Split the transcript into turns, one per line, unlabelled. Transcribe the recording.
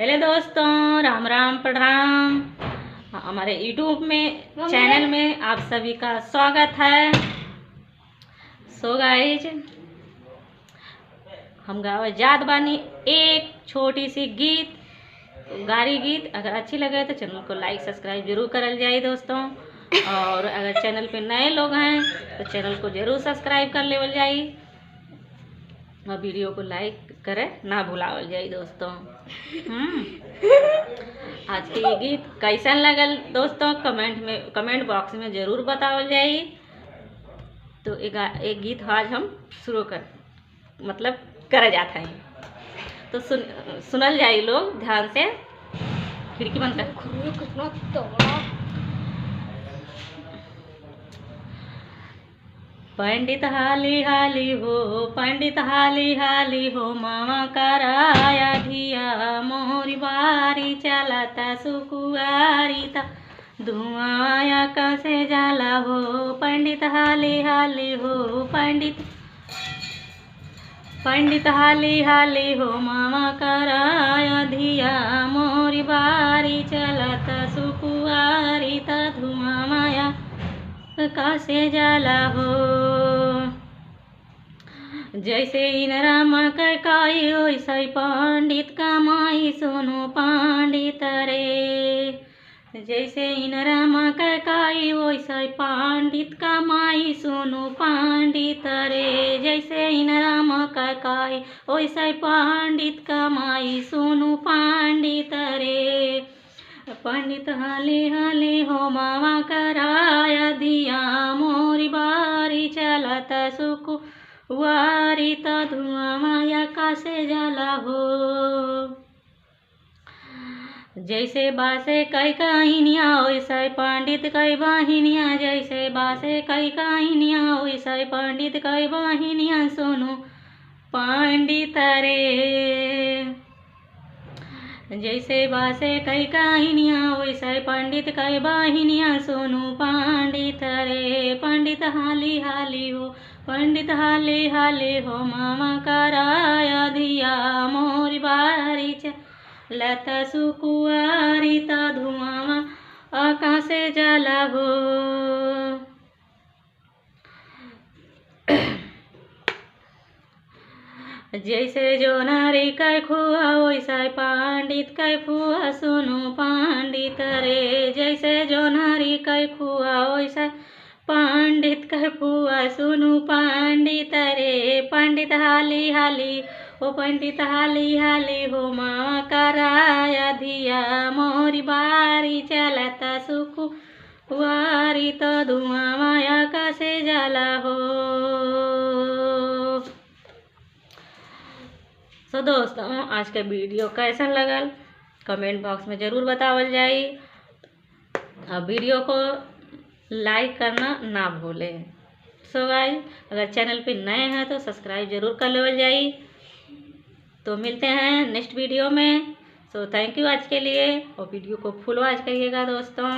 Hello दोस्तों, राम राम प्रणाम। हमारे यूट्यूब में चैनल में आप सभी का स्वागत है। सो गाइज, हम गावे जात बानी एक छोटी सी गीत, गारी गीत। अगर अच्छी लगे तो चैनल को लाइक सब्सक्राइब जरूर करल जाए दोस्तों। और अगर चैनल पे नए लोग हैं तो चैनल को जरूर सब्सक्राइब कर लेवल जाए और वीडियो को लाइक करे ना भुलावल जाए दोस्तों। आज के ये गीत कैसन लगल दोस्तों कमेंट बॉक्स में जरूर बतावल जाए। तो एक गीत आज हम शुरू करे जाते हैं, तो सुनल जाए लोग ध्यान से। खिड़की बंद कर। पंडित हाली हाली हो, पंडित हाली हाली हो, मामा कराया धिया मोरी बारी चलाता सुकुआरी था धुआं कैसे जाला हो। पंडित हाली हाली हो, पंडित हाली हाली हो, मामा कराया धिया मोरी बारी चलाता सुकुआरी था धुआं माया कैसे जाला हो। जैसे इन रामा काई वैसे पंडित कमाई सुनो पंडित रे। जैसे इन रामा काई वैसे पंडित कमाई सुनो पंडित रे। जैसे इन रामा काई वैसे पंडित कमाई सुनो पंडित रे। पंडित हाली हाली हो, मामा कराया दिया मोरी बारी चलता सुकु वारी तो धुआं माया कैसे जला हो। जैसे बासे कई कहिनिया वैसे पंडित कई बहिनिया। जैसे बासे कई कहिनिया वैसे पंडित कई बहिनिया सुनो पंडित रे। जैसे बासे कई कहिनिया वैसे पंडित कई बहिनिया सुनो पंडित रे। पंडित हाली हाली हो, पंडित हाली हाली हो, मामा कराया धिया मोरी बारी लता सुकुआरी ता धुआं आकाशे जला हो। जैसे जो नारी कै खुआ वैसे पंडित कै फुआ सुनो पंडित रे। जैसे जो नारी कै खुआ वैसे पंडित कै फुआ सुनो पंडित रे। पंडित हाली हाली हो, पंडित हाली हाली हो, माँ कराया धिया मोरी बारी चलता सुखु वारी तो धुआं माया कैसे जला हो। तो दोस्तों, आज का वीडियो कैसा लगल कमेंट बॉक्स में ज़रूर बतावल जाए। और वीडियो को लाइक करना ना भूलें। सो गाइस, अगर चैनल पे नए हैं तो सब्सक्राइब जरूर कर लेवल जाए। तो मिलते हैं नेक्स्ट वीडियो में। सो थैंक यू आज के लिए, और वीडियो को फुल वॉच करिएगा दोस्तों।